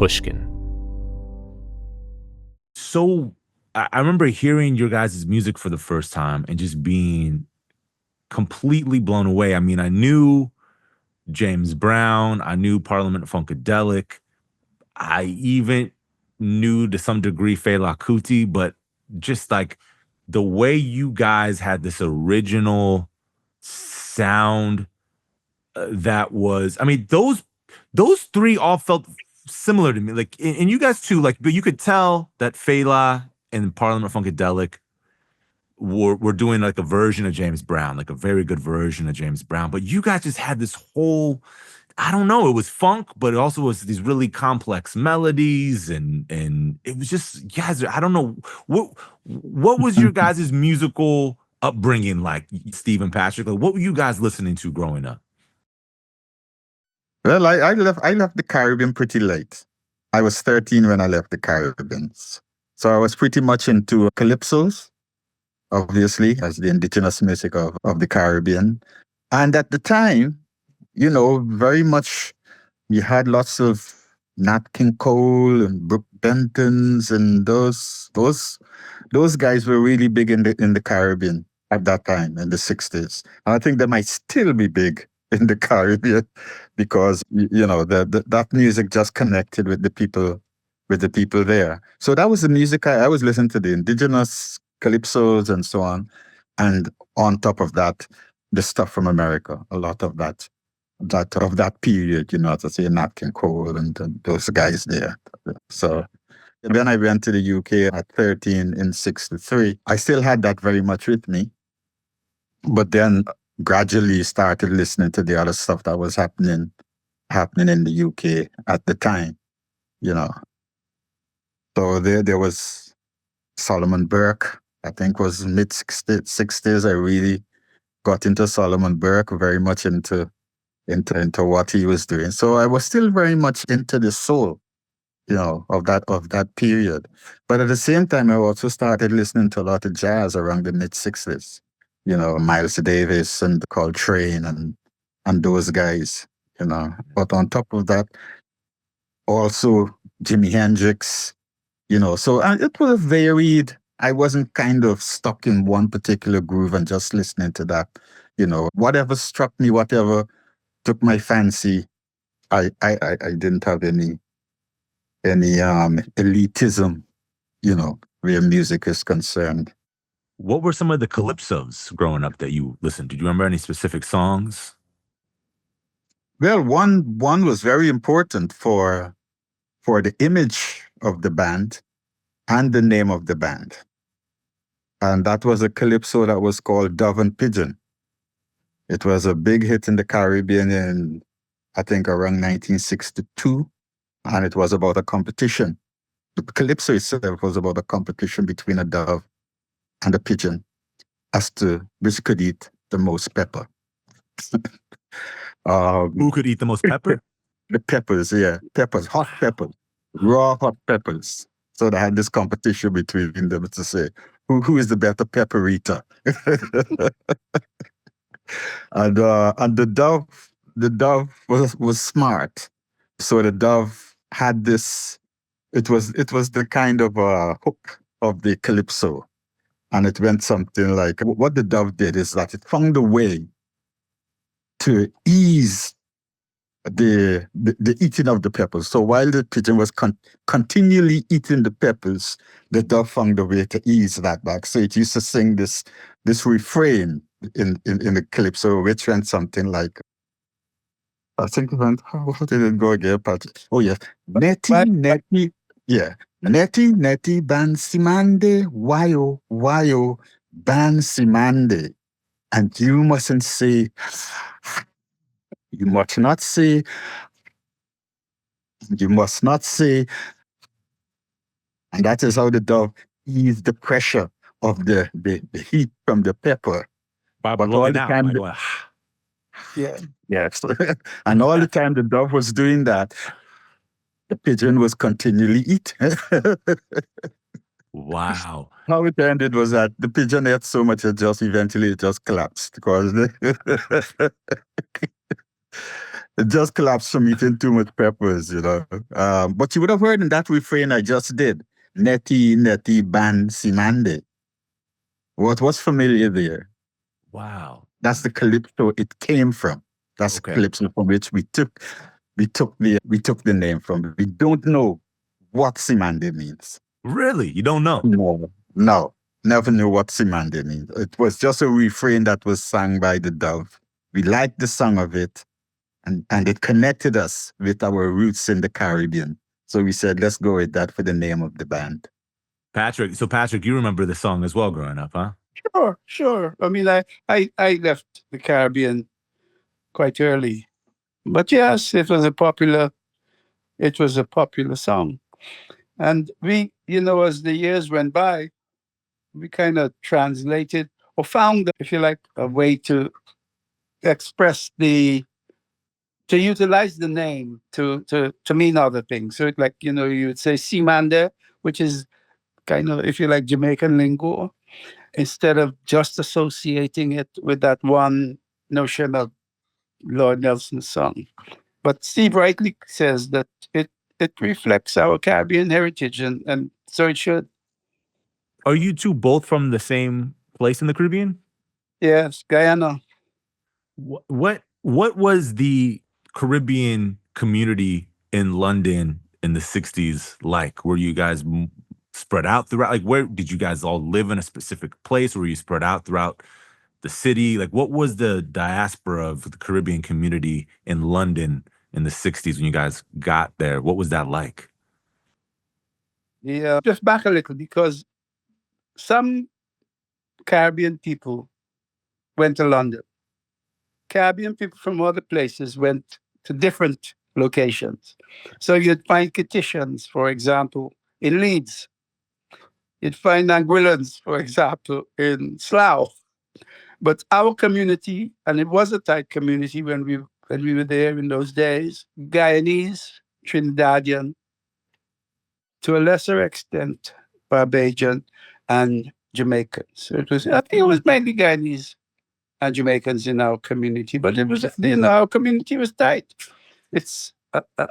Pushkin. So I remember hearing your guys' music for the first time and just being completely blown away. I mean, I knew James Brown, I knew Parliament Funkadelic, I even knew to some degree Fela Kuti, but just like the way you guys had this original sound that was, I mean, those three all felt similar to me. Like, and you guys too, like, but you could tell that Fela and Parliament Funkadelic were doing like a version of James Brown, like a very good version of James Brown. But you guys just had this whole, I don't know, it was funk, but it also was these really complex melodies, and it was just, guys, I don't know what was your guys' musical upbringing like, Steve and Patrick? Like, what were you guys listening to growing up? Well, I left the Caribbean pretty late. I was 13 when I left the Caribbean. So I was pretty much into calypsos, obviously, as the indigenous music of the Caribbean. And at the time, very much we had lots of Nat King Cole and Brooke Bentons, and those guys were really big in the Caribbean at that time in the 60s. And I think they might still be big in the Caribbean because that music just connected with the people there. So that was the music I was listening to, the indigenous calypsos and so on. And on top of that, the stuff from America, a lot of that period, as I say, Nat King Cole and those guys there. So when I went to the UK at 13 in 63, I still had that very much with me. But then gradually started listening to the other stuff that was happening in the UK at the time, you know. So there was Solomon Burke, I think was mid 60s. I really got into Solomon Burke, very much into what he was doing. So I was still very much into the soul, of that period. But at the same time, I also started listening to a lot of jazz around the mid 60s. Miles Davis and Coltrane and those guys, But on top of that, also Jimi Hendrix, So it was varied. I wasn't kind of stuck in one particular groove and just listening to that. Whatever struck me, whatever took my fancy, I didn't have any elitism, where music is concerned. What were some of the calypsos growing up that you listened to? Do you remember any specific songs? Well, one was very important for the image of the band and the name of the band. And that was a calypso that was called Dove and Pigeon. It was a big hit in the Caribbean in, I think, around 1962. And it was about a competition. The calypso itself was about a competition between a dove and a pigeon as to which could eat the most pepper. Who could eat the most pepper? The peppers, yeah. Peppers, hot peppers, raw hot peppers. So they had this competition between them to say, who is the better pepper eater? And the dove was smart. So the dove had this, it was the kind of hook of the calypso. And it went something like, what the dove did is that it found a way to ease the eating of the peppers. So while the pigeon was continually eating the peppers, the dove found a way to ease that back. So it used to sing this refrain in the calypso, which went something like, I think it went, how did it go again, Patrick? Oh, yes. Netty, yeah. Netty, ban Cymande, wayo, ban Cymande. And you mustn't say, you must not say, and that is how the dove eased the pressure of the heat from the pepper. By blowing out, by going, yeah, yes. And all the time the dove was doing that, the pigeon was continually eating. Wow. How it ended was that the pigeon ate so much it eventually collapsed because It just collapsed from eating too much peppers, you know. But you would have heard in that refrain I just did, Neti Neti Ban Cymande. What was familiar there? Wow. That's the calypso it came from. That's the Okay. calypso from which we took the name from. We don't know what Cymande means. Really? You don't know? No, no, never knew what Cymande means. It was just a refrain that was sung by the dove. We liked the song of it, and it connected us with our roots in the Caribbean. So we said, let's go with that for the name of the band. Patrick, you remember the song as well growing up, huh? Sure, sure. I mean, I left the Caribbean quite early, but yes, it was a popular song, and we, as the years went by, we kind of translated or found, if you like, a way to express to utilize the name to mean other things. So, like, you would say Cymande, which is kind of, if you like, Jamaican lingo, instead of just associating it with that one notion of Lord Nelson's song. But Steve rightly says that it reflects our Caribbean heritage, and so it should. Are you two both from the same place in the Caribbean? Yes, Guyana. What was the Caribbean community in London in the 60s like? Were you guys spread out throughout? Like, where did you guys all live in a specific place? Or were you spread out throughout the city? Like, what was the diaspora of the Caribbean community in London in the 60s when you guys got there? What was that like? Yeah, just back a little, because some Caribbean people went to London. Caribbean people from other places went to different locations. So you'd find Kititians, for example, in Leeds. You'd find Anguillans, for example, in Slough. But our community, and it was a tight community when we were there in those days, Guyanese, Trinidadian, to a lesser extent, Barbadian, and Jamaicans. So I think it was mainly Guyanese and Jamaicans in our community, but it was, our community was tight.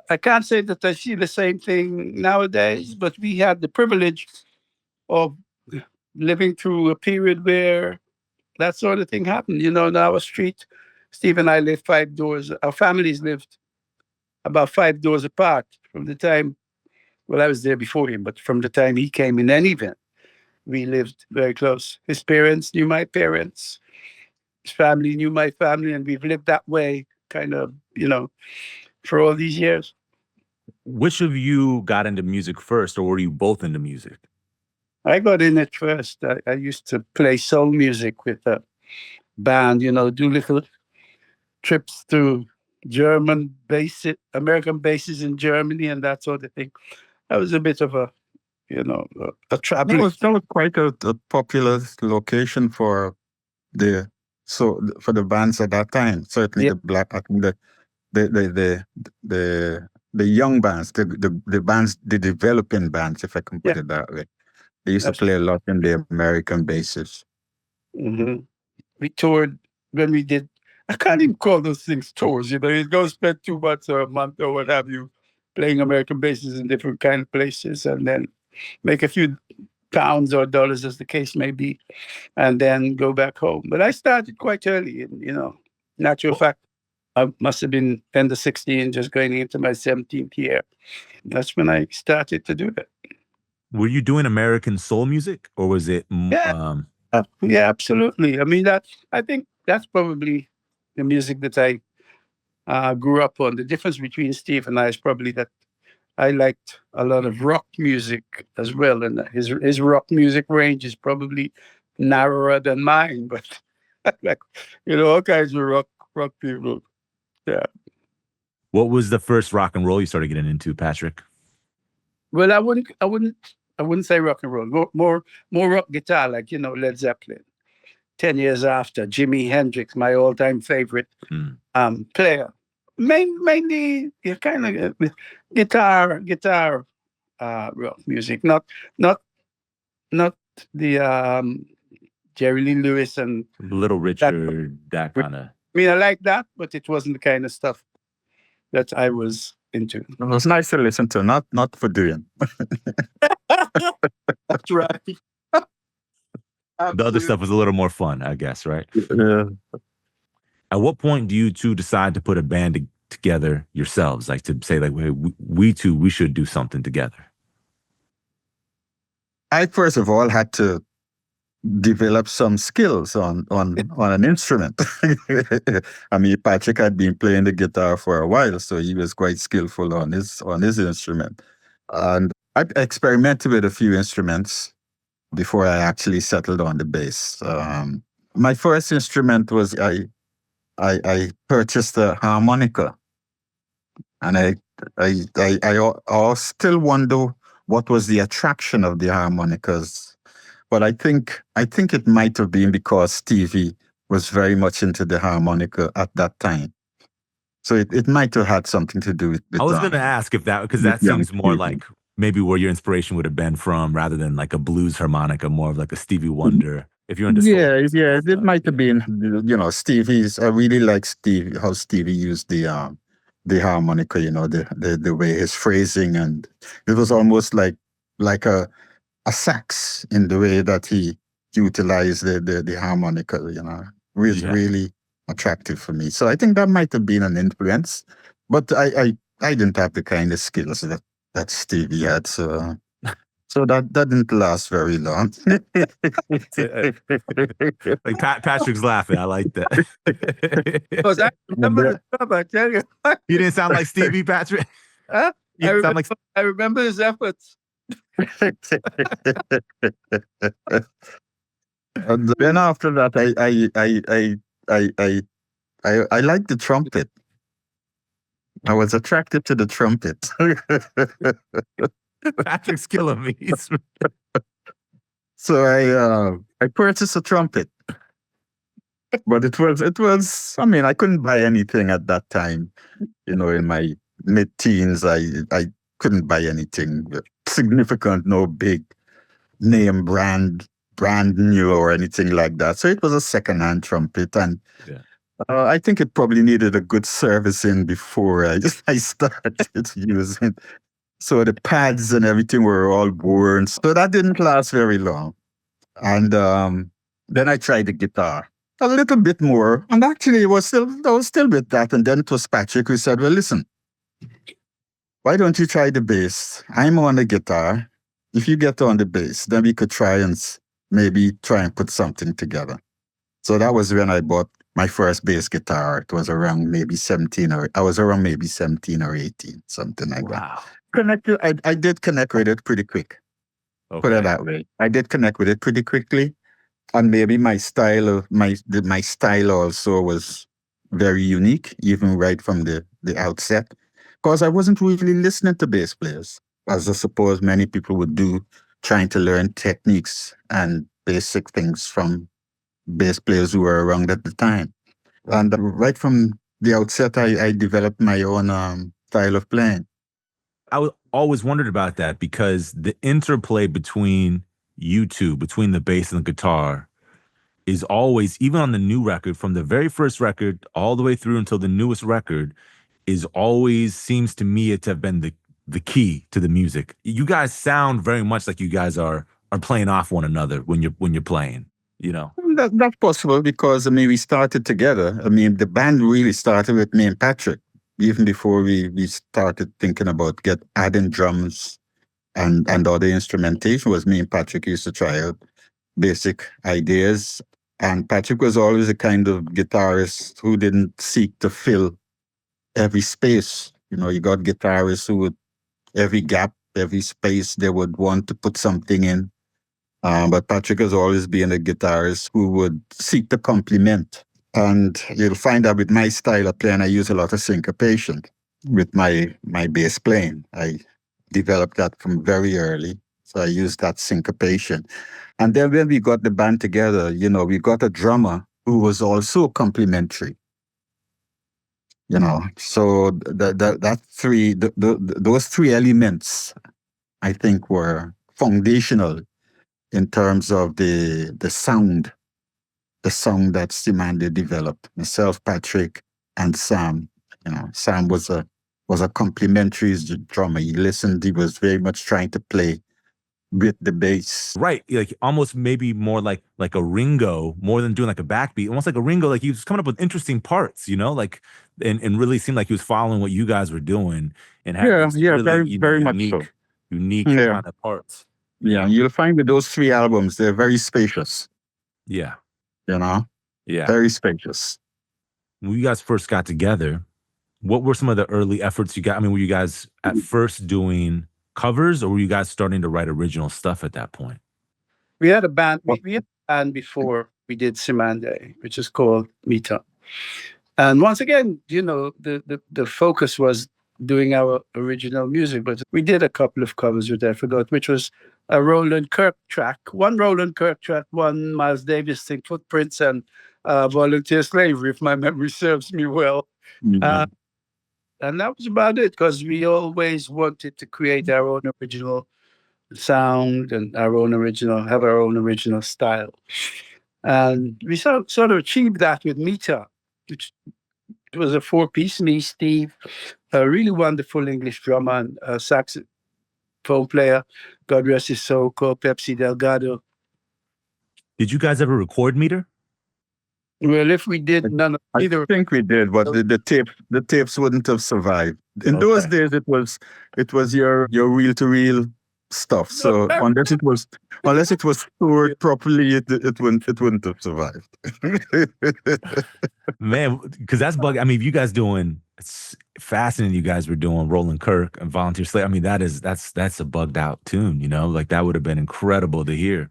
I can't say that I see the same thing nowadays, but we had the privilege of living through a period where that sort of thing happened. In our street, Steve and I lived 5 doors. Our families lived about 5 doors apart from the time. Well, I was there before him, but from the time he came in any event, we lived very close. His parents knew my parents. His family knew my family, and we've lived that way, kind of, for all these years. Which of you got into music first, or were you both into music? I got in it first. I used to play soul music with a band, do little trips to American bases in Germany and that sort of thing. I was a bit of a traveling. That was quite a popular location for the bands at that time. Certainly, Yeah. I think the young bands, the bands, the developing bands, if I can put Yeah. it that way. They used to That's- play a lot in the American bases. Mhm. We toured when we did. I can't even call those things tours. You go spend 2 months or a month or what have you, playing American bases in different kind of places, and then make a few pounds or dollars, as the case may be, and then go back home. But I started quite early, and natural fact, I must have been end of 16, just going into my 17th year. That's when I started to do that. Were you doing American soul music, or was it? Yeah. Yeah, absolutely. I mean, I think that's probably the music that I grew up on. The difference between Steve and I is probably that I liked a lot of rock music as well, and his rock music range is probably narrower than mine. But like, all kinds of rock people. Yeah. What was the first rock and roll you started getting into, Patrick? Well, I wouldn't say rock and roll. More rock guitar, like Led Zeppelin. 10 years after, Jimi Hendrix, my all-time favorite player. Mainly kind of guitar rock music, not the Jerry Lee Lewis and Little Richard, that kind of. I mean, I like that, but it wasn't the kind of stuff that I was into. It was nice to listen to, not for doing. That's right. The other stuff was a little more fun, I guess, right? Yeah. At what point do you two decide to put a band together yourselves? Like to say, like, we two, we should do something together. I first of all had to develop some skills on an instrument. I mean, Patrick had been playing the guitar for a while, so he was quite skillful on his instrument. And I experimented with a few instruments before I actually settled on the bass. My first instrument was I purchased a harmonica, and I still wonder what was the attraction of the harmonicas. But I think it might have been because Stevie was very much into the harmonica at that time. So it might have had something to do with I was going to ask if that, because that seems more like maybe where your inspiration would have been from, rather than like a blues harmonica, more of like a Stevie Wonder. If you're into it might have been, Stevie's. I really like how Stevie used the harmonica, the way his phrasing, and it was almost like a sax in the way that he utilized the harmonica, really attractive for me. So I think that might have been an influence, but I didn't have the kind of skills that Stevie had, so that didn't last very long. Like Patrick's laughing. I like that. Because I remember the drum, I tell you. You didn't sound like Stevie, Patrick. Huh? You didn't sound like I remember his efforts. And then after that, I liked the trumpet. I was attracted to the trumpet. Patrick's killing me. So I purchased a trumpet, but it was. I mean, I couldn't buy anything at that time. In my mid-teens, I couldn't buy anything significant, no big name brand new or anything like that. So it was a second-hand trumpet, and I think it probably needed a good servicing before I started using it. So the pads and everything were all worn. So that didn't last very long. And then I tried the guitar a little bit more. And actually, I was still with that. And then it was Patrick who said, well, listen, why don't you try the bass? I'm on the guitar. If you get on the bass, then we could try and put something together. So that was when I bought my first bass guitar. It was around maybe 17 or 18, something like that. I did connect with it pretty quick. Okay. Put it that way. I did connect with it pretty quickly. And maybe my style also was very unique, even right from the outset. Because I wasn't really listening to bass players, as I suppose many people would do, trying to learn techniques and basic things from bass players who were around at the time. And right from the outset, I developed my own style of playing. I always wondered about that, because the interplay between you two, between the bass and the guitar, is always, even on the new record, from the very first record all the way through until the newest record, is always, seems to me, to have been the key to the music. You guys sound very much like you guys are playing off one another when you're playing. That's possible, because we started together. The band really started with me and Patrick. Even before we started thinking about adding drums and other instrumentation, was me and Patrick used to try out basic ideas. And Patrick was always a kind of guitarist who didn't seek to fill every space. You got guitarists who would, every gap, every space, they would want to put something in. But Patrick has always been a guitarist who would seek to complement. And you'll find that with my style of playing, I use a lot of syncopation with my bass playing. I developed that from very early. So I used that syncopation. And then when we got the band together, we got a drummer who was also complementary. So those three elements, I think, were foundational in terms of the sound that Cymande developed. Myself, Patrick, and Sam. Sam was a was a complimentary drummer. He listened. He was very much trying to play with the bass. Right, like almost maybe more like a Ringo, more than doing like a backbeat, almost like a Ringo. Like he was coming up with interesting parts, you know, like and really seemed like he was following what you guys were doing and had Yeah, these yeah, really, very, you know, very much so. unique Yeah, kind of parts. yeah. You'll find with those 3 albums, they're very spacious. Yeah, You know, yeah. very spacious. When you guys first got together, what were some of the early efforts you got? I mean, were you guys at first doing covers, or were you guys starting to write original stuff at that point? We had a band. Well, We had a band before we did Cymande, which is called Mita. And once again, the focus was doing our original music, but we did a couple of covers with I forgot which was a Roland Kirk track, one Roland Kirk track, one Miles Davis thing, Footprints, and Volunteer Slavery, if my memory serves me well. yeah. Uh, and that was about it, because we always wanted to create our own original sound and have our own original style. And we sort of achieved that with Mita, which was a 4-piece, me, Steve, a really wonderful English drummer and a saxophone player, God rest his soul, called Pepsi Delgado. Did you guys ever record Meter? Well, if we did, none of I either. think we did, but the tapes wouldn't have survived. In those days, it was your reel to reel stuff. So unless it was stored properly, it wouldn't have survived. Man, because that's bug. I mean, if you guys doing, it's fascinating. You guys were doing Roland Kirk and Volunteer Slave. I mean, that's a bugged out tune. You know, like that would have been incredible to hear.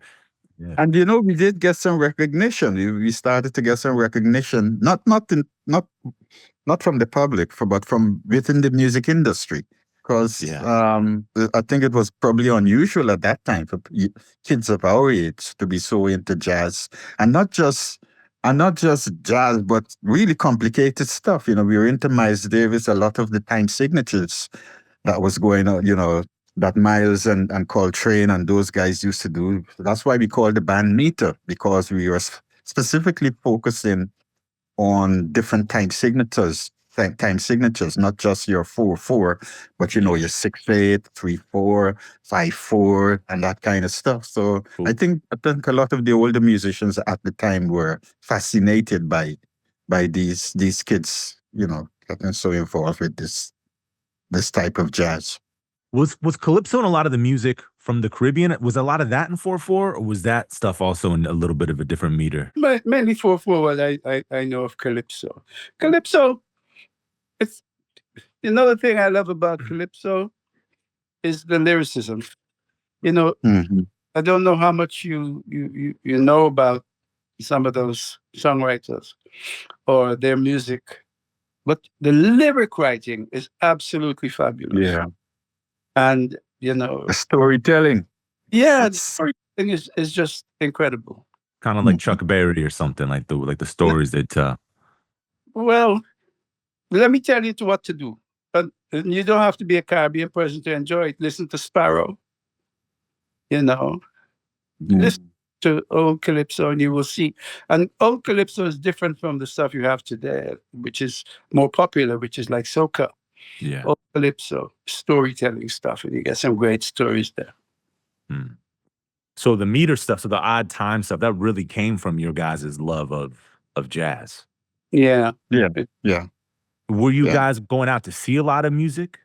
Yeah. And we did get some recognition. We started to get some recognition, not from the public, but from within the music industry. Because I think it was probably unusual at that time for kids of our age to be so into jazz, and not just jazz, but really complicated stuff. We were into Miles Davis, a lot of the time signatures that was going on. That Miles and Coltrane and those guys used to do. That's why we called the band Meter, because we were specifically focusing on different time signatures, not just your 4/4, but your 6/8, 3/4, 5/4, and that kind of stuff. So Cool. I think a lot of the older musicians at the time were fascinated by these kids, getting so involved with this type of jazz. Was calypso and a lot of the music from the Caribbean? Was a lot of that in 4/4, or was that stuff also in a little bit of a different meter? Mainly 4/4, what I know of calypso. Calypso, it's another thing I love about calypso is the lyricism. Mhm. I don't know how much you know about some of those songwriters or their music, but the lyric writing is absolutely fabulous. Yeah. And The storytelling. the storytelling is just incredible. Kind of like Chuck Berry or something, like the stories they tell. Well, let me tell you what to do. And you don't have to be a Caribbean person to enjoy it. Listen to Sparrow. Listen to old calypso, and you will see. And old calypso is different from the stuff you have today, which is more popular, which is like soca. Yeah. Old calypso, storytelling stuff, and you get some great stories there. So the meter stuff, so the odd time stuff, that really came from your guys' love of jazz. Yeah. Yeah. Were you guys going out to see a lot of music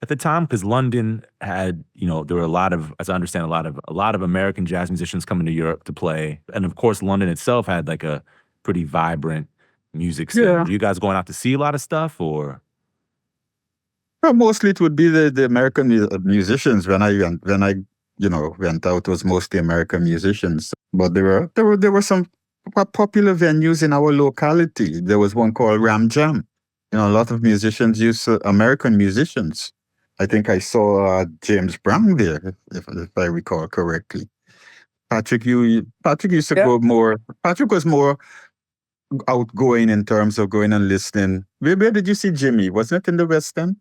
at the time? Because London had, there were a lot of, as I understand, a lot of American jazz musicians coming to Europe to play, and of course, London itself had like a pretty vibrant music scene. Yeah. Were you guys going out to see a lot of stuff, or? Well, mostly it would be the American musicians. When I went out, it was mostly American musicians. But there were some popular venues in our locality. There was one called Ram Jam. A lot of musicians used American musicians. I think I saw James Brown there, if I recall correctly. Patrick used to go more. Patrick was more outgoing in terms of going and listening. Where did you see Jimmy? Wasn't it in the West End?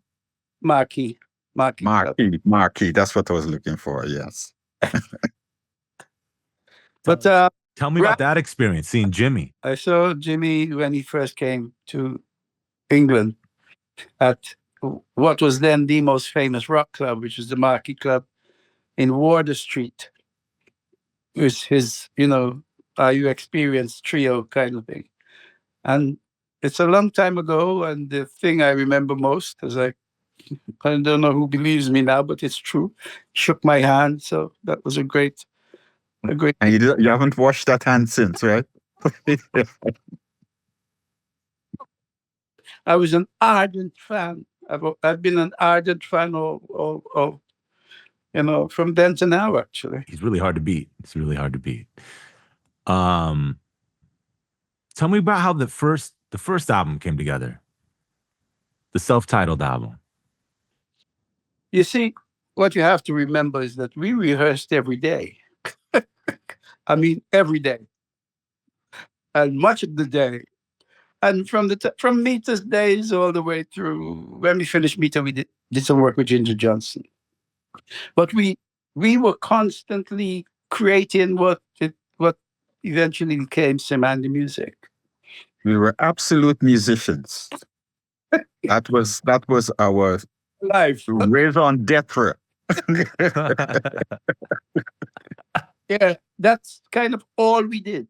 Marquee. That's what I was looking for. Yes. But tell me about that experience, seeing Jimmy. I saw Jimmy when he first came to England at what was then the most famous rock club, which is the Marquee Club in Wardour Street. It was his, Are You Experienced trio kind of thing. And it's a long time ago. And the thing I remember most is I don't know who believes me now, but it's true. Shook my hand. So that was a great. And you haven't washed that hand since, right? I was an ardent fan. I've been an ardent fan of from then to now, actually. He's really hard to beat. Tell me about how the first album came together. The self-titled album. You see, what you have to remember is that we rehearsed every day. I mean, every day. And much of the day. And from Meta's days all the way through, when we finished Meta, we did some work with Ginger Johnson. But we were constantly creating what eventually became Cymande music. We were absolute musicians. That was our life. Raison d'etre. Yeah, that's kind of all we did.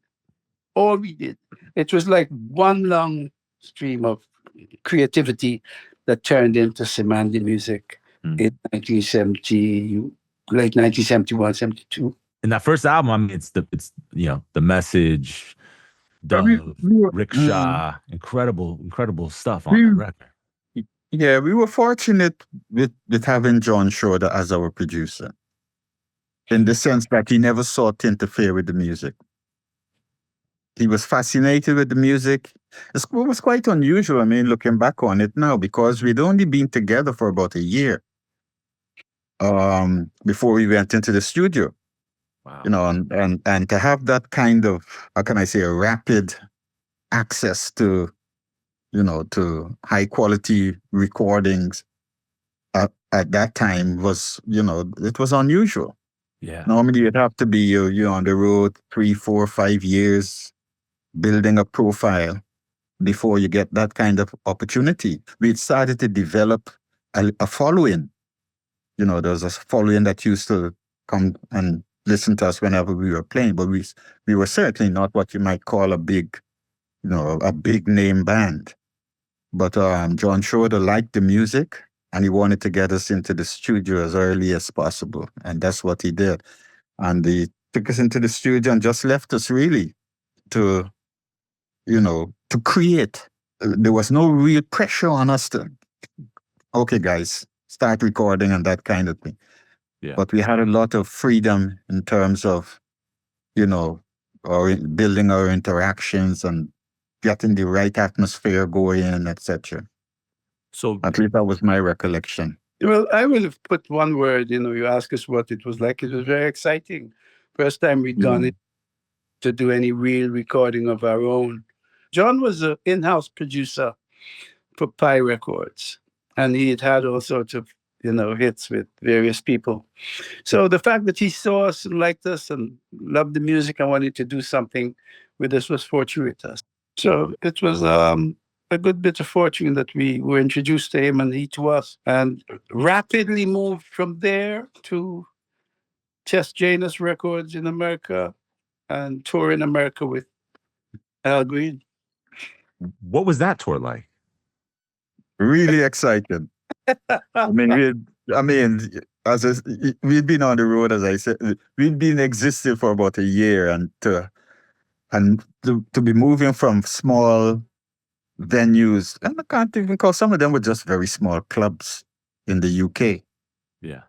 It was like one long stream of creativity that turned into Cymande music in 1970, late 1971, 72. In that first album, I mean, it's the message, rickshaw, incredible stuff on that record. Yeah, we were fortunate with having John Schroeder as our producer, in the sense that he never sought to interfere with the music. He was fascinated with the music. It was quite unusual, I mean, looking back on it now, because we'd only been together for about a year before we went into the studio. Wow. And to have that kind of, how can I say, a rapid access to, to high quality recordings at that time was, it was unusual. Yeah. Normally you'd have to be, you're on the road 3, 4, 5 years, building a profile before you get that kind of opportunity. We started to develop a following. There was a following that used to come and listen to us whenever we were playing, but we were certainly not what you might call a big name band. But John Schroeder liked the music, and he wanted to get us into the studio as early as possible, and that's what he did. And he took us into the studio and just left us really to create. There was no real pressure on us to, okay, guys, start recording and that kind of thing. Yeah. But we had a lot of freedom in terms of, building our interactions and getting the right atmosphere going, etc. So at least that was my recollection. Well, I will have put one word. You ask us what it was like. It was very exciting. First time we'd gone in to do any real recording of our own. John was an in-house producer for Pi Records, and he had all sorts of, hits with various people. So the fact that he saw us and liked us and loved the music and wanted to do something with us was fortuitous. So it was a good bit of fortune that we were introduced to him and he to us, and rapidly moved from there to Chess Janus Records in America and tour in America with Al Green. What was that tour like? Really excited. We'd been on the road, as I said. We'd been existing for about a year, and to be moving from small venues, and I can't even call, some of them were just very small clubs in the UK. Yeah,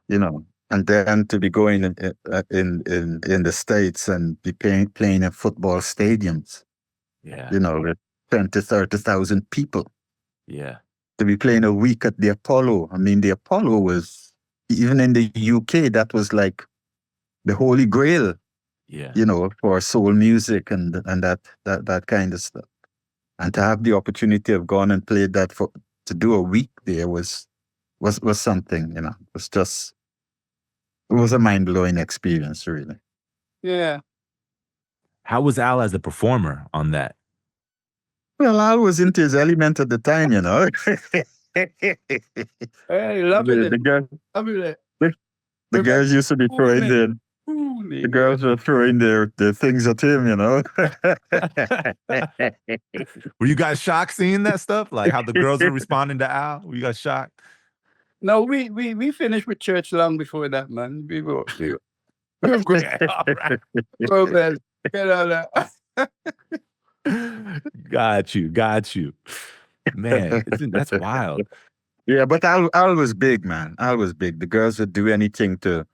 and then to be going in the States and be playing in football stadiums. Yeah, with 20,000-30,000 people. Yeah. To be playing a week at the Apollo. I mean, the Apollo was, even in the UK, that was like the holy grail. Yeah. For soul music and that kind of stuff. And to have the opportunity of going and played that to do a week there was something. It was a mind-blowing experience, really. Yeah. How was Al as a performer on that? Well, Al was into his element at the time, Hey, loving The it. girl, Loving it. the, the Remember, girls used to be throwing the girls were throwing their things at him, you know. Were you guys shocked seeing that stuff? Like how the girls were responding to Al? Were you guys shocked? No, we finished with church long before that, man. We were great. All right. Oh, man. Get out of that. Got you. Man, that's wild. Yeah, but Al was big, man. Al was big. The girls would do anything to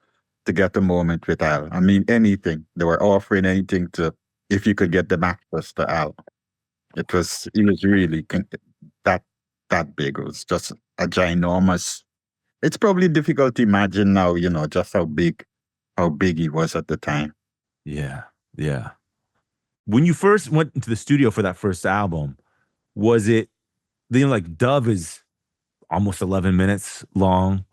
get a moment with Al. I mean, anything. They were offering anything to, if you could get them access to Al. He was really that big. It was just a ginormous. It's probably difficult to imagine now, you know, just how big he was at the time. Yeah. When you first went into the studio for that first album, was it, you know, like Dove is almost 11 minutes long.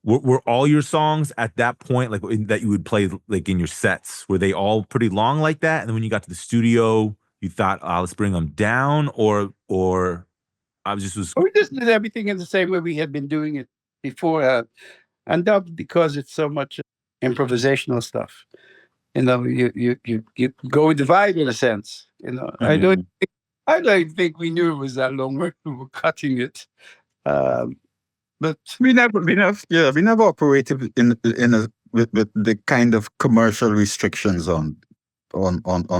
Were all your songs at that point, like that you would play like in your sets, were they all pretty long like that? And then when you got to the studio, you thought, oh, let's bring them down, or I was We just did everything in the same way we had been doing it before. And that because it's so much improvisational stuff. You know, you go with the vibe in a sense. You know, Mm-hmm. I don't think we knew it was that long when we were cutting it. But we never operated with the kind of commercial restrictions on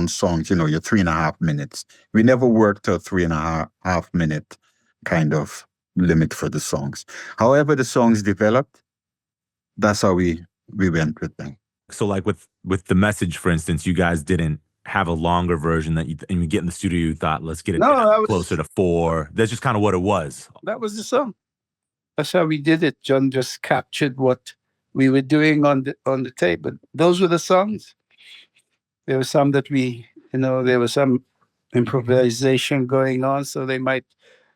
songs. You know, your 3.5 minutes. We never worked a 3.5 minute kind of limit for the songs. However, the songs developed, that's how we went with them. So like with The Message, for instance, you guys didn't have a longer version that and you get in the studio, you thought, let's get it closer to 4. That's just kind of what it was. That was the song. That's how we did it. John just captured what we were doing on the tape. But those were the songs. There were some that there was some improvisation going on, so they might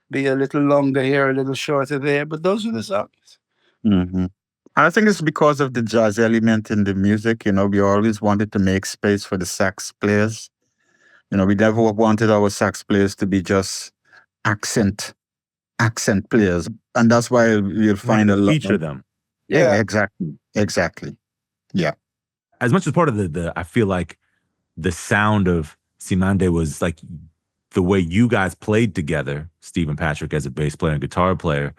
be a little longer here, a little shorter there. But those were the songs. Mm-hmm. I think it's because of the jazz element in the music. You know, we always wanted to make space for the sax players. You know, we never wanted our sax players to be just accent players. And that's why you'll find a lot feature them. Yeah, exactly. Yeah. As much as part of the I feel like the sound of Cymande was like the way you guys played together, Steve and Patrick as a bass player and guitar player.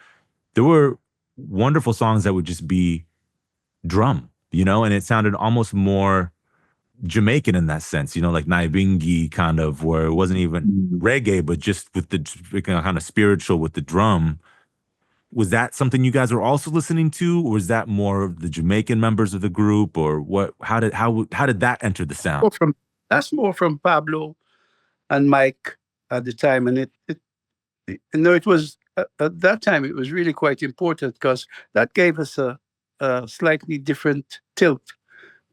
There were wonderful songs that would just be drum, you know, and it sounded almost more Jamaican in that sense, you know, like Naibingi kind of, where it wasn't even reggae, but just with the kind of spiritual with the drum. Was that something you guys were also listening to, or was that more of the Jamaican members of the group, or what? How did that enter the sound? That's more from Pablo and Mike at the time, and it was at that time it was really quite important because that gave us a slightly different tilt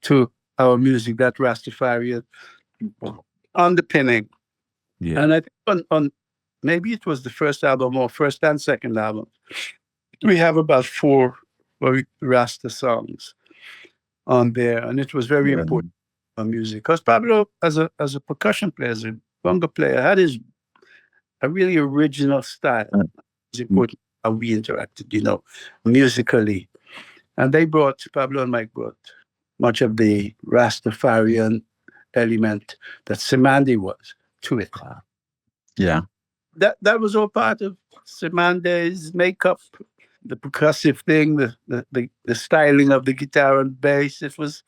to our music, that Rastafarian underpinning. Yeah, and I think on maybe it was the first album or first and second album, we have about 4 Rasta songs on there, and it was very important for music because Pablo, as a percussion player, as a bongo player, had a really original style. It's important how we interacted, you know, musically, and Pablo and Mike brought much of the Rastafarian element that Cymande was to it. Yeah. That was all part of Cymande's makeup, the percussive thing, the styling of the guitar and bass. It was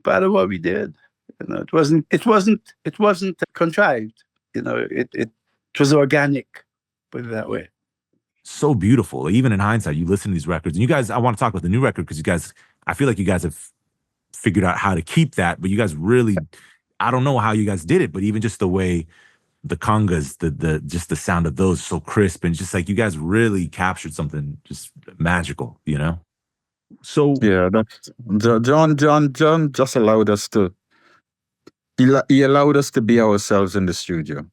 part of what we did. You know, it wasn't contrived. You know, it was organic, put it that way. So beautiful. Even in hindsight, you listen to these records, and you guys, I want to talk about the new record because you guys, I feel like you guys have figured out how to keep that, but you guys really, I don't know how you guys did it, but even just the way the congas, just the sound of those so crisp, and just like you guys really captured something just magical, you know? So yeah, that's John just allowed us to he allowed us to be ourselves in the studio.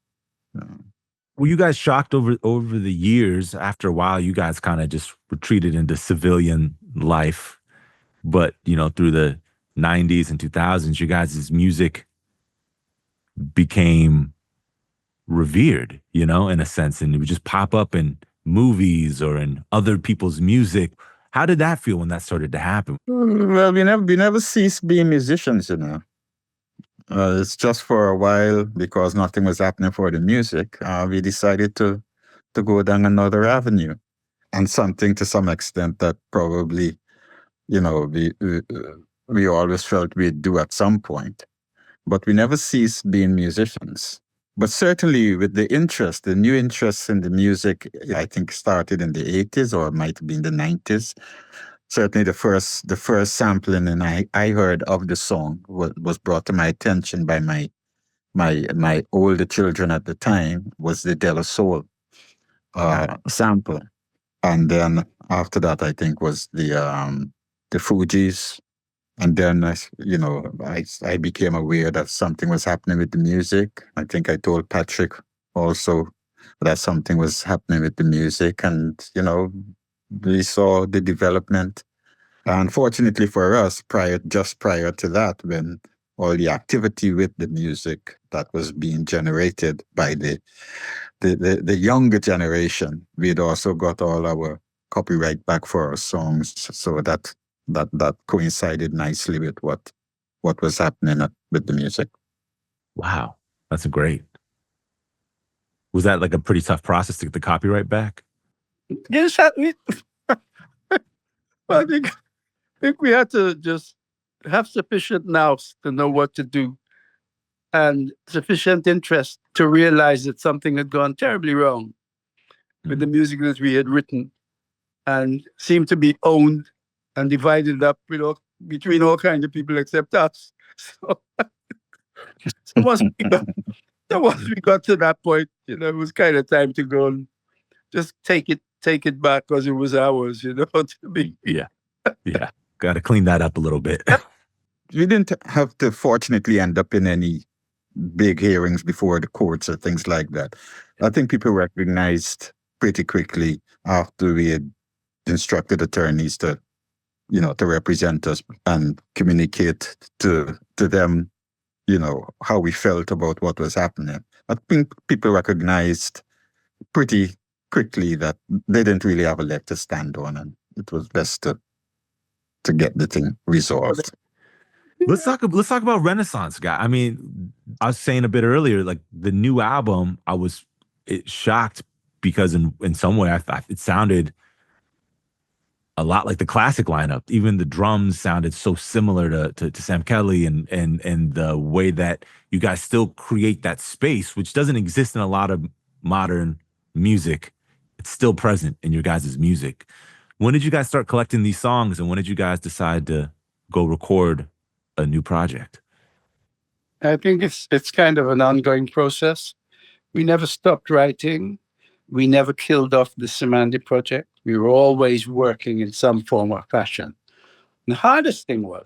were you guys shocked over the years, after a while, you guys kind of just retreated into civilian life, but you know, through the 90s and 2000s, you guys' music became revered, you know, in a sense, and it would just pop up in movies or in other people's music. How did that feel when that started to happen? Well, we never ceased being musicians, you know. It's just for a while because nothing was happening for the music. We decided to go down another avenue, and something to some extent that probably, you know, we always felt we'd do at some point. But we never ceased being musicians. But certainly with the interest, the new interest in the music, I think started in the 80s or it might be in the 90s. Certainly the first sampling and I heard of the song was brought to my attention by my older children at the time was the De La Soul sample. And then after that I think was the Fugees. And then, I became aware that something was happening with the music. I think I told Patrick also that something was happening with the music. And, we saw the development. Unfortunately for us, just prior to that, when all the activity with the music that was being generated by the younger generation, we had also got all our copyright back for our songs. So that coincided nicely with what was happening with the music. Wow, that's great. Was that like a pretty tough process to get the copyright back? Yes, I think we had to just have sufficient nous to know what to do and sufficient interest to realize that something had gone terribly wrong with the music that we had written and seemed to be owned and divided up between all kinds of people except us. So once we got to that point, it was kind of time to go and just take it back because it was ours, to be. Yeah. Got to clean that up a little bit. We didn't have to fortunately end up in any big hearings before the courts or things like that. I think people recognized pretty quickly after we had instructed attorneys to represent us and communicate to them, how we felt about what was happening. I think people recognized pretty quickly that they didn't really have a leg to stand on, and it was best to get the thing resolved. Let's talk about Renascence, guy. I mean, I was saying a bit earlier, like the new album, I was shocked because in some way I thought it sounded a lot like the classic lineup. Even the drums sounded so similar to Sam Kelly and the way that you guys still create that space, which doesn't exist in a lot of modern music. It's still present in your guys' music. When did you guys start collecting these songs, and when did you guys decide to go record a new project? I think it's kind of an ongoing process. We never stopped writing. We never killed off the Cymande project. We were always working in some form or fashion. The hardest thing was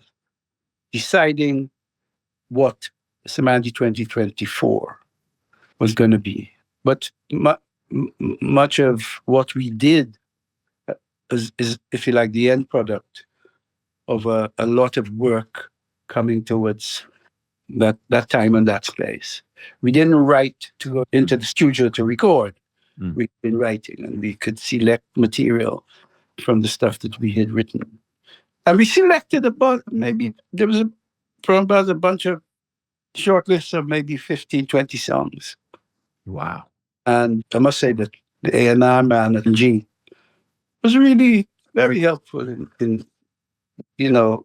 deciding what Cymande 2024 was going to be. But much of what we did is, if you like, the end product of a lot of work coming towards that time and that space. We didn't write to go into the studio to record. We'd been writing, and we could select material from the stuff that we had written. And we selected about a bunch of short lists of maybe 15, 20 songs. Wow. And I must say that the A&R man at G was really very helpful in the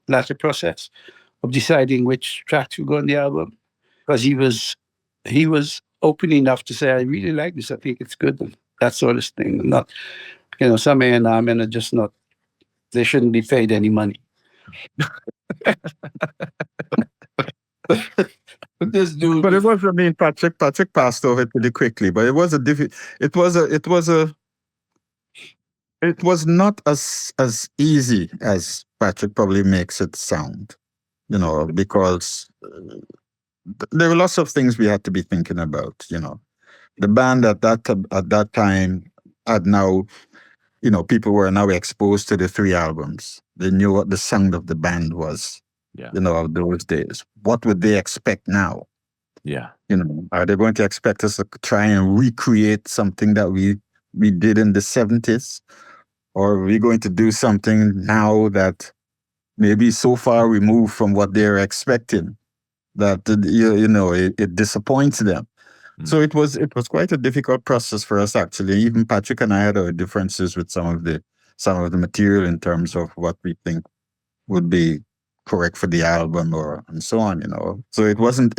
latter process of deciding which tracks would go on the album, because he was open enough to say, I really like this, I think it's good, and that sort of thing. Not, some A&R men are just not, they shouldn't be paid any money. This dude, but it was, Patrick passed over it pretty quickly, but it was not as easy as Patrick probably makes it sound, because there were lots of things we had to be thinking about. The band at that time had now, people were now exposed to the 3 albums. They knew what the sound of the band was, of those days. What would they expect now? Yeah. You know, are they going to expect us to try and recreate something that we did in the 70s? Or are we going to do something now that maybe so far removed from what they're expecting that you know it disappoints them? Mm. So it was quite a difficult process for us actually. Even Patrick and I had our differences with some of the material in terms of what we think would be correct for the album or and so on, you know. So it wasn't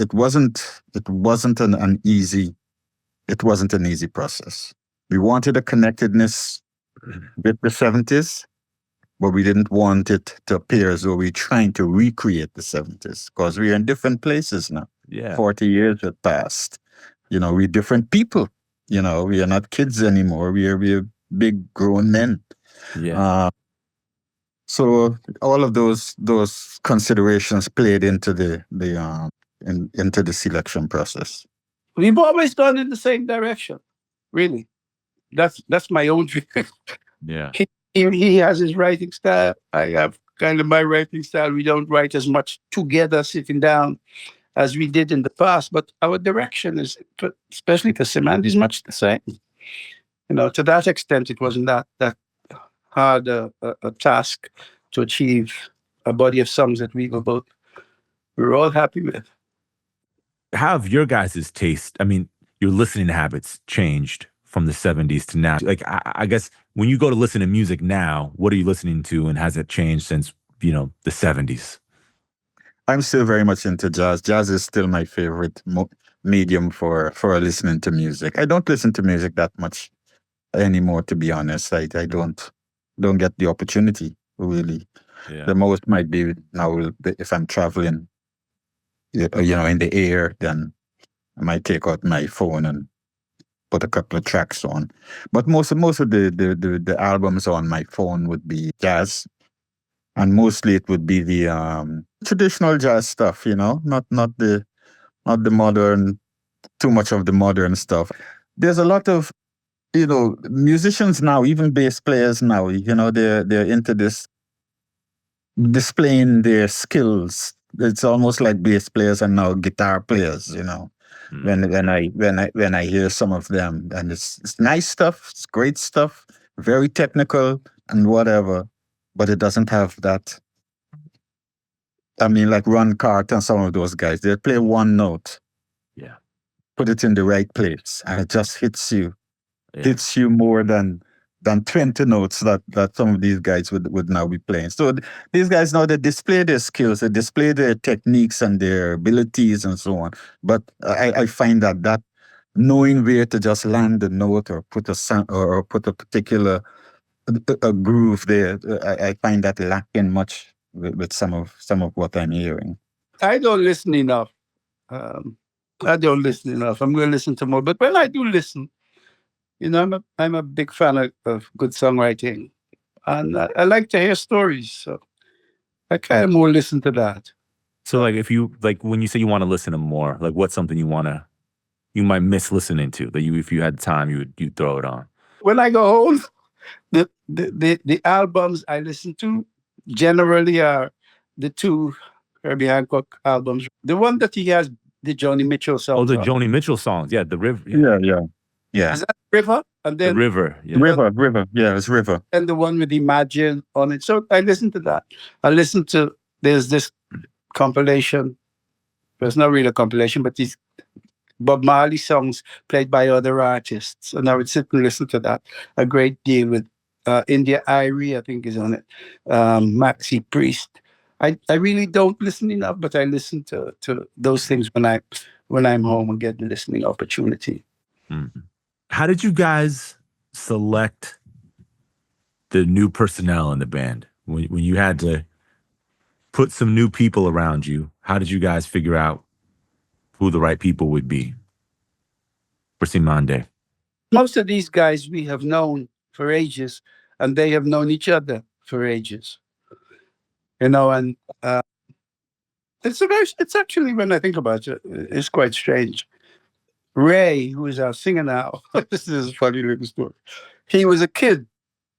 an easy process. We wanted a connectedness with the 70s, but we didn't want it to appear as though we're trying to recreate the 70s because we're in different places now. Yeah. 40 years have passed. You know, we're different people. You know, we are not kids anymore. We are big grown men. Yeah. So all of those considerations played into into the selection process. We've always gone in the same direction, really. That's my own view. Yeah. He has his writing style. I have kind of my writing style. We don't write as much together sitting down as we did in the past, but our direction is, especially for Cymande, is much the same. You know, to that extent, it wasn't that hard a task to achieve a body of songs that we were all happy with. How have your guys' taste, I mean, your listening habits changed from the 70s to now? Like, I guess when you go to listen to music now, what are you listening to, and has it changed since, you know, the 70s? I'm still very much into jazz. Jazz is still my favorite medium for listening to music. I don't listen to music that much anymore, to be honest. I don't get the opportunity really. Yeah. The most might be now if I'm traveling, you know, in the air, then I might take out my phone and put a couple of tracks on. But most of the albums on my phone would be jazz, and mostly it would be the traditional jazz stuff. You know, not the modern, too much of the modern stuff. There's a lot of, you know, musicians now, even bass players now. You know, they're into this displaying their skills. It's almost like bass players are now guitar players. You know, Mm. when I hear some of them, and it's nice stuff, it's great stuff, very technical and whatever, but it doesn't have that. I mean, like Ron Carter and some of those guys, they play one note, Yeah. put it in the right place, and it just Yeah. hits you more than 20 notes that some of these guys would now be playing. So these guys now, they display their skills, they display their techniques and their abilities and so on. But I find that knowing where to just land the note or put a sound or put a particular a groove there, I find that lacking much with some of what I'm hearing. I don't listen enough. Um, I don't listen enough. I'm going to listen to more. But when I do listen, you know, I'm a big fan of good songwriting, and I like to hear stories. So I kind of more listen to that. So, like, if you, like, when you say you want to listen to more, like, what's something you might miss listening to that if you had time, you'd throw it on? When I go home, the albums I listen to generally are the two Herbie Hancock albums. The one that he has the Joni Mitchell songs. Oh, the on. Joni Mitchell songs. Yeah, the river. Yeah. Yeah. Is that River? And The then river. Yeah. River. Yeah, it's River. and the one with Imagine on it. So I listen to that. I listen to there's this compilation. It's not really a compilation, but these Bob Marley songs played by other artists. And I would sit and listen to that a great deal with India Irie, I think is on it. Maxi Priest. I really don't listen enough, but I listen to those things when I'm home and get the listening opportunity. Mhm. How did you guys select the new personnel in the band when you had to put some new people around you? How did you guys figure out who the right people would be for Cymande? Most of these guys we have known for ages, and they have known each other for ages. You know, and it's actually, when I think about it, it's quite strange. Ray, who is our singer now, this is a funny little story. He was a kid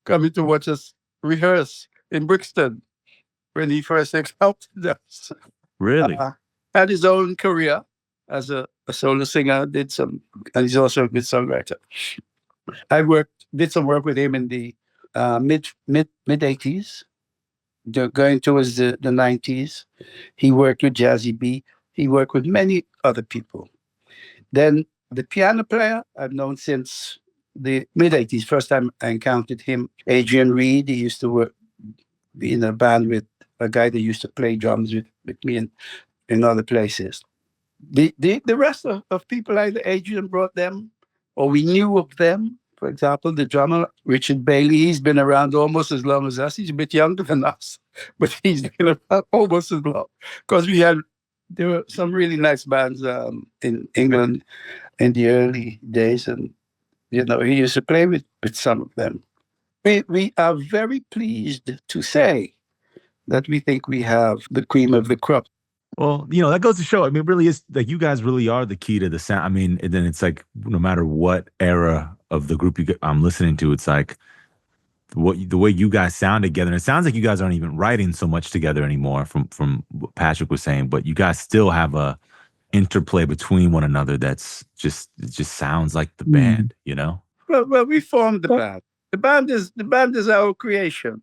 coming to watch us rehearse in Brixton when he first encountered us. Really? Had his own career, as a solo singer. Did some, and he's also a good songwriter. Did some work with him in the mid 80s, going towards the 90s. He worked with Jazzy B. He worked with many other people. Then the piano player I've known since the mid 80s. First time I encountered him, Adrian Reed. He used to be in a band with a guy that used to play drums with me in other places. The rest of people, either Adrian brought them or we knew of them. For example, the drummer, Richard Bailey, he's been around almost as long as us. He's a bit younger than us, but he's been around almost as long. Because there were some really nice bands in England in the early days, and he used to play with some of them. We are very pleased to say that we think we have the cream of the crop. Well, that goes to show. I mean, it really is like you guys really are the key to the sound. I mean, and then it's like no matter what era of the group I'm listening to, it's like the way you guys sound together. And it sounds like you guys aren't even writing so much together anymore, from what Patrick was saying. But you guys still have a interplay between one another that's it just sounds like the band. Well, we formed the band. The band is our creation.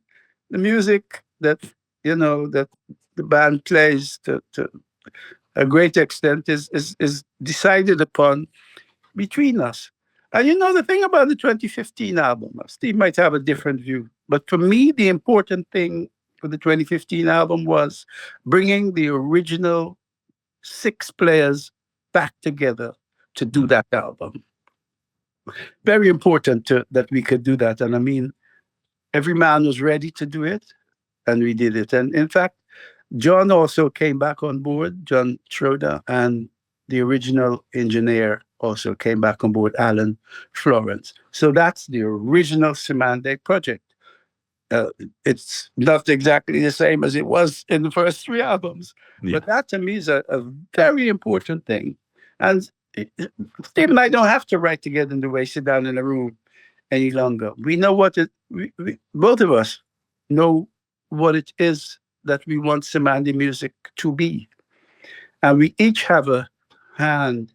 The music that that the band plays to a great extent is decided upon between us. And the thing about the 2015 album, Steve might have a different view, but for me, the important thing for the 2015 album was bringing the original 6 players back together to do that album. Very important that we could do that. And I mean, every man was ready to do it, and we did it. And in fact, John also came back on board, John Schroeder, and the original engineer also came back on board, Alan Florence. So that's the original Cymande project. It's not exactly the same as it was in the first 3 albums, but that to me is a very important thing. And Steve and I don't have to write together in the way, sit down in a room any longer. We know both of us know what it is that we want Cymande music to be. And we each have a hand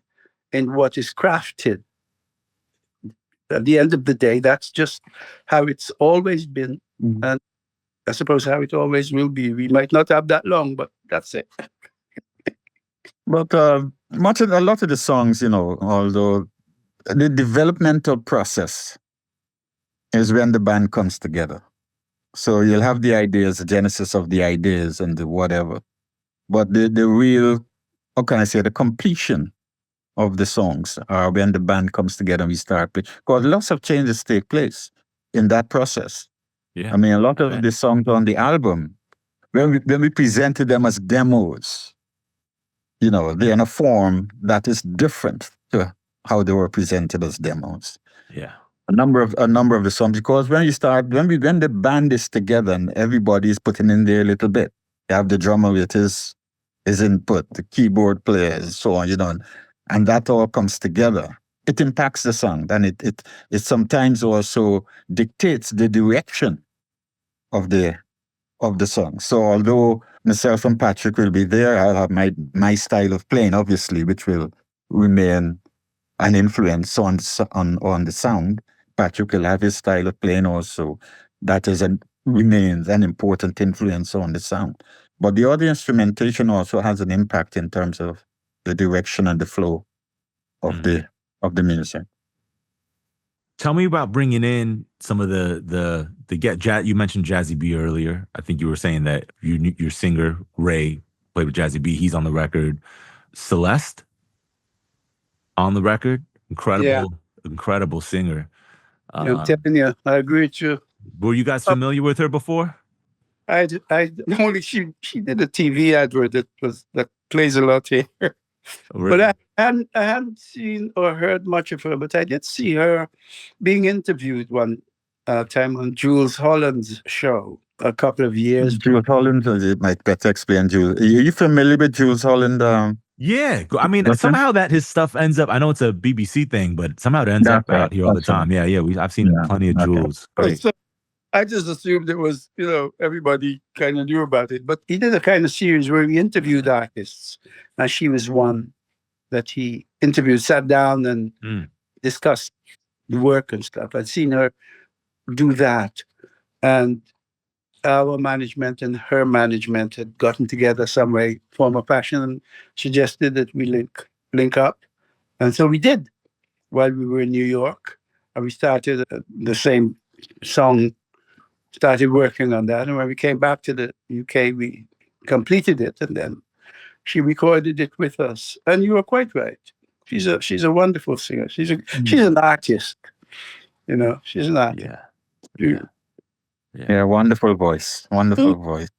in what is crafted. At the end of the day, that's just how it's always been. Mm-hmm. And I suppose how it always will be. We might not have that long, but that's it. But a lot of the songs, although the developmental process is when the band comes together. So you'll have the ideas, the genesis of the ideas and the whatever. But the real, how can I say, the completion of the songs are when the band comes together and we start playing. Because lots of changes take place in that process. Yeah. I mean, a lot of the songs on the album, when we presented them as demos, they're in a form that is different to how they were presented as demos. Yeah. A number of the songs, because when the band is together and everybody is putting in their little bit, you have the drummer with his input, the keyboard players, so on, and that all comes together. It impacts the song, and it sometimes also dictates the direction of the song. So although myself and Patrick will be there, I'll have my style of playing, obviously, which will remain an influence on the sound. Patrick will have his style of playing also. That remains an important influence on the sound. But the other instrumentation also has an impact in terms of the direction and the flow of the music. Tell me about bringing in some of the you mentioned Jazzy B earlier. I think you were saying that your singer Ray played with Jazzy B. He's on the record. Celeste on the record. Incredible singer. I'm telling you, I agree with you. Were you guys familiar with her before? I only she did a TV advert that plays a lot here. Really? But I hadn't seen or heard much of her, but I did see her being interviewed one time on Jules Holland's show a couple of years. Jules Holland, you might better explain, Jules. Are you familiar with Jules Holland? Yeah, I mean, somehow that his stuff ends up. I know it's a BBC thing, but somehow it ends up out here all the time. Yeah. I've seen plenty of Jules. So I just assumed it was, everybody kind of knew about it. But he did a kind of series where he interviewed artists, and she was one that he interviewed sat down and discussed the work and stuff. I'd seen her do that, and our management and her management had gotten together some way, form a passion, and suggested that we link up, and so we did while we were in New York, and we started the same song. Started working on that, and when we came back to the UK, we completed it, and then she recorded it with us. And you were quite right. She's a wonderful singer. She's an artist. You know, she's an artist. Yeah, wonderful voice. Wonderful voice.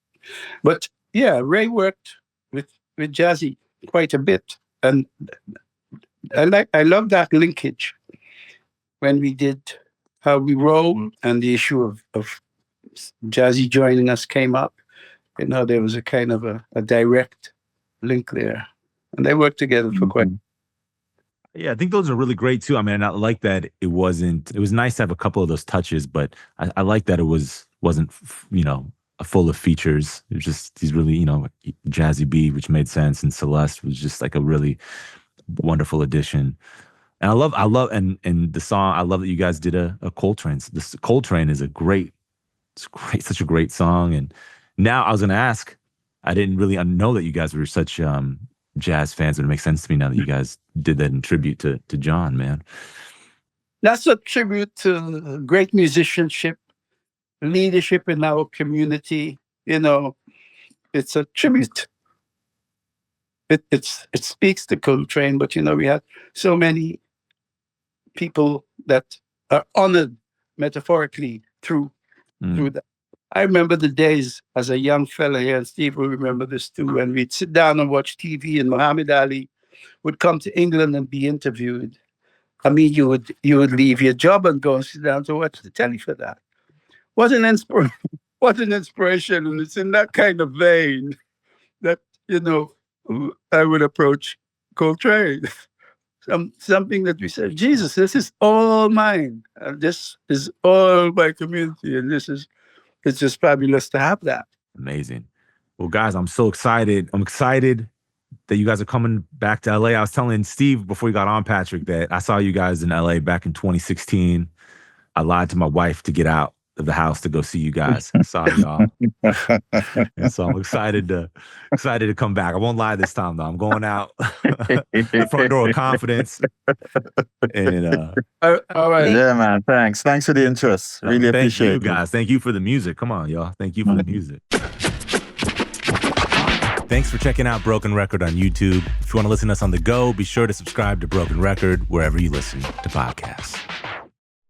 But yeah, Ray worked with Jazzy quite a bit, and I love that linkage when we did How We Roll, and the issue of Jazzy joining us came up. You know, there was a kind of a direct link there, and they worked together for quite. Yeah, I think those are really great too. I mean, I like that it was nice to have a couple of those touches, but I like that it wasn't, you know, full of features. It was just these really, you know, Jazzy B, which made sense, and Celeste was just like a really wonderful addition. And I love, and the song, I love that you guys did a Coltrane. This Coltrane is such a great song. And now I was going to ask, I didn't really know that you guys were such jazz fans, but it makes sense to me now that you guys did that in tribute to John, man. That's a tribute to great musicianship, leadership in our community. You know, it's a tribute. It speaks to Coltrane, but you know, we had so many people that are honored metaphorically through that. I remember the days as a young fella here, and Steve will remember this too, when we'd sit down and watch TV, and Muhammad Ali would come to England and be interviewed. I mean, you would leave your job and go and sit down to watch the telly for that. What an inspiration, and it's in that kind of vein that, you know, I would approach Coltrane. Something that we said, Jesus, this is all mine, and this is all my community, and it's just fabulous to have that. Amazing. Well, guys, I'm so excited. I'm excited that you guys are coming back to LA. I was telling Steve before we got on, Patrick, that I saw you guys in LA back in 2016. I lied to my wife to get out of the house to go see you guys. I saw y'all. And so I'm excited to come back. I won't lie this time though. I'm going out the front door with confidence. And all right. Yeah, man. Thanks for the interest. Really appreciate it. Thank you guys. Thank you for the music. Come on, y'all. Thank you for the music. Thanks for checking out Broken Record on YouTube. If you want to listen to us on the go, be sure to subscribe to Broken Record wherever you listen to podcasts.